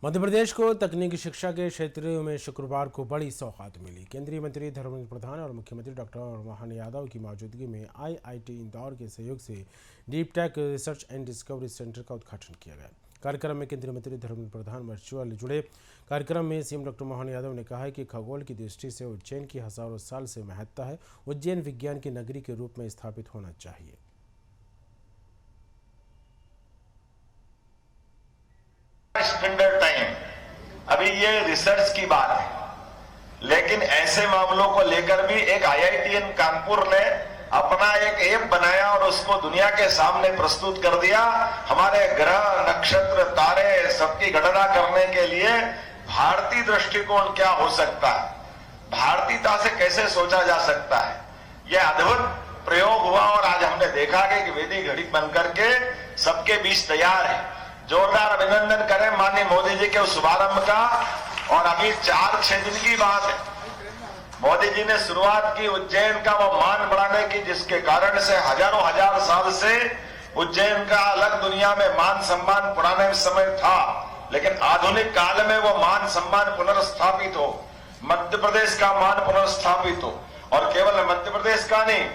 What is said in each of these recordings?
मध्य प्रदेश को तकनीकी शिक्षा के क्षेत्र में शुक्रवार को बड़ी सौगात मिली। केंद्रीय मंत्री धर्मेंद्र प्रधान और मुख्यमंत्री डॉक्टर मोहन यादव की मौजूदगी में आईआईटी इंदौर के सहयोग से deep tech research and discovery centre का उद्घाटन किया गया। कार्यक्रम में केंद्रीय मंत्री धर्मेंद्र प्रधान वर्चुअल जुड़े। कार्यक्रम में सीएम डॉक्टर मोहन यादव ने कहा कि खगोल की दृष्टि से उज्जैन की हजारों साल से महत्ता है। उज्जैन विज्ञान की नगरी के रूप में स्थापित होना चाहिए। स्टैंडर्ड टाइम अभी ये रिसर्च की बात है, लेकिन ऐसे मामलों को लेकर भी एक आईआईटीएन कानपुर ने अपना एक ऐप बनाया और उसको दुनिया के सामने प्रस्तुत कर दिया। हमारे ग्रह, नक्षत्र, तारे सबकी गणना करने के लिए भारतीय दृष्टिकोण क्या हो सकता है, भारतीयता से कैसे सोचा जा सकता है, यह अद्भुत प्रयोग हुआ। और आज हमने देखा कि वेदी घड़ी बनकर के सबके बीच तैयार है। जोरदार अभिनंदन करें माननीय मोदी जी के उस शुभारंभ का। और अभी 4-6 दिन की बात है, मोदी जी ने शुरुआत की उज्जैन का वो मान बढ़ाने की, जिसके कारण से हजारों हजार साल से उज्जैन का अलग दुनिया में मान सम्मान पुराने समय था, लेकिन आधुनिक काल में वो मान सम्मान पुनर्स्थापित हो, मध्य प्रदेश का मान पुनर्स्थापित हो। और केवल मध्य प्रदेश का नहीं,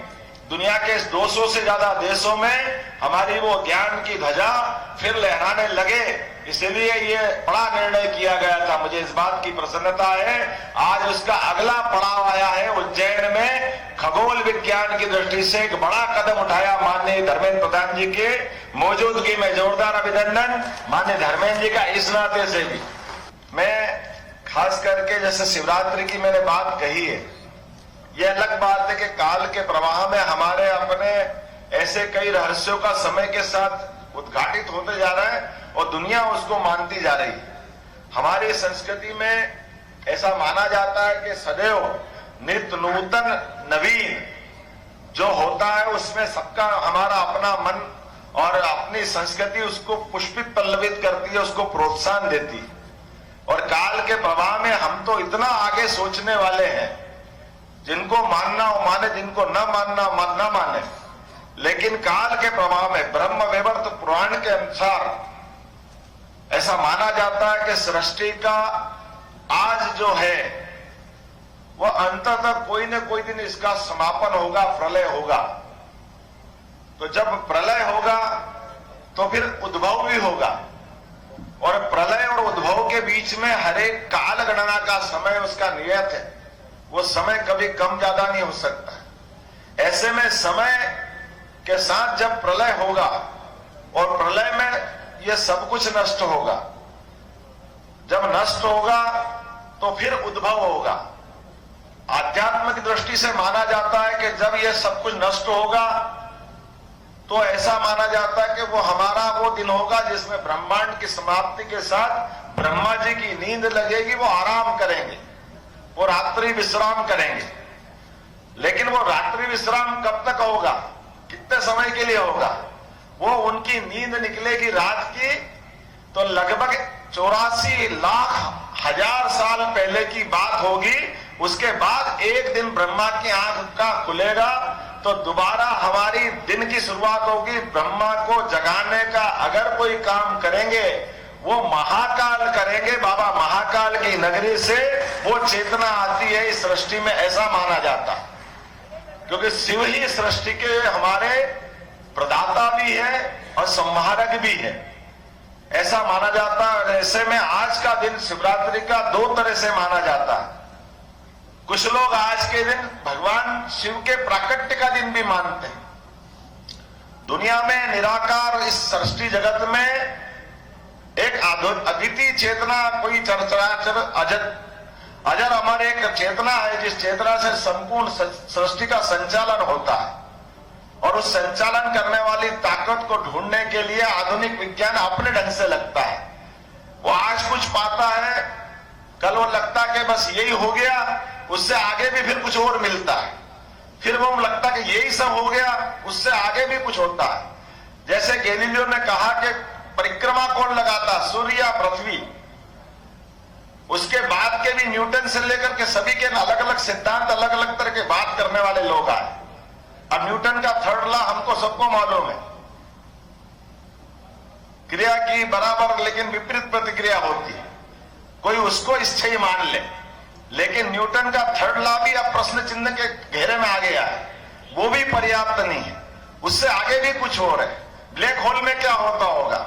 दुनिया के 200 से ज्यादा देशों में हमारी वो ज्ञान की ध्वजा फिर लहराने लगे। इसलिए ये बड़ा निर्णय किया गया था। मुझे इस बात की प्रसन्नता है, आज उसका अगला पड़ाव आया है। उज्जैन में खगोल विज्ञान की दृष्टि से एक बड़ा कदम उठाया माननीय धर्मेंद्र प्रधान जी के मौजूदगी में। जोरदार अभिनंदन माननीय धर्मेंद्र जी का। इस नाते से भी मैं खास करके, जैसे शिवरात्रि की मैंने बात कही है, यह अलग बात है कि काल के प्रवाह में हमारे अपने ऐसे कई रहस्यों का समय के साथ उद्घाटित होते जा रहा है और दुनिया उसको मानती जा रही है। हमारी संस्कृति में ऐसा माना जाता है कि सदैव नित्य नूतन नवीन जो होता है उसमें सबका हमारा अपना मन और अपनी संस्कृति उसको पुष्पित पल्लवित करती है, उसको प्रोत्साहन देती है। और काल के प्रवाह में हम तो इतना आगे सोचने वाले हैं, जिनको मानना हो माने, जिनको न मानना न माने, लेकिन काल के प्रभाव में ब्रह्म वैवर्त पुराण के अनुसार ऐसा माना जाता है कि सृष्टि का आज जो है वह अंततः कोई न कोई दिन इसका समापन होगा, प्रलय होगा। तो जब प्रलय होगा तो फिर उद्भव भी होगा, और प्रलय और उद्भव के बीच में हर एक काल गणना का समय उसका नियत है। वो समय कभी कम ज्यादा नहीं हो सकता। ऐसे में समय के साथ जब प्रलय होगा और प्रलय में ये सब कुछ नष्ट होगा, जब नष्ट होगा तो फिर उद्भव होगा। आध्यात्म की दृष्टि से माना जाता है कि जब ये सब कुछ नष्ट होगा तो ऐसा माना जाता है कि वो हमारा वो दिन होगा जिसमें ब्रह्मांड की समाप्ति के साथ ब्रह्मा जी की नींद लगेगी, वो आराम करेंगे, वो रात्रि विश्राम करेंगे। लेकिन वो रात्रि विश्राम कब तक होगा, कितने समय के लिए होगा? वो उनकी नींद निकलेगी रात की तो लगभग 84 लाख हजार साल पहले की बात होगी। उसके बाद एक दिन ब्रह्मा की आंख का खुलेगा तो दोबारा हमारी दिन की शुरुआत होगी। ब्रह्मा को जगाने का अगर कोई काम करेंगे वो महाकाल करेंगे। बाबा महाकाल की नगरी से वो चेतना आती है इस सृष्टि में, ऐसा माना जाता, क्योंकि शिव ही सृष्टि के हमारे प्रदाता भी है और संहारक भी है, ऐसा माना जाता है। ऐसे में आज का दिन शिवरात्रि का 2 तरह से माना जाता है। कुछ लोग आज के दिन भगवान शिव के प्राकट्य का दिन भी मानते हैं। दुनिया में निराकार इस सृष्टि जगत में एक अद्वितीय चेतना, कोई चराचर अजर अमर एक चेतना है, जिस चेतना से संपूर्ण सृष्टि का संचालन होता है। और उस संचालन करने वाली ताकत को ढूंढने के लिए आधुनिक विज्ञान अपने ढंग से लगता है। वो आज कुछ पाता है, कल वो लगता है कि बस यही हो गया, उससे आगे भी फिर कुछ और मिलता है। फिर वो लगता है कि यही सब हो गया, उससे आगे भी कुछ होता है। जैसे गैलीलियो ने कहा कि परिक्रमा कौन लगाता, सूर्य या पृथ्वी। उसके बाद के भी न्यूटन से लेकर के सभी के अलग अलग सिद्धांत, अलग अलग तरह के बात करने वाले लोग आए। अब न्यूटन का 3rd लॉ हमको सबको मालूम है, क्रिया की बराबर लेकिन विपरीत प्रतिक्रिया होती है। कोई उसको इच्छा मान ले, लेकिन न्यूटन का थर्ड लॉ भी अब प्रश्न चिन्ह के घेरे में आ गया है, वो भी पर्याप्त नहीं है। उससे आगे भी कुछ हो रहा है। ब्लैक होल में क्या होता होगा,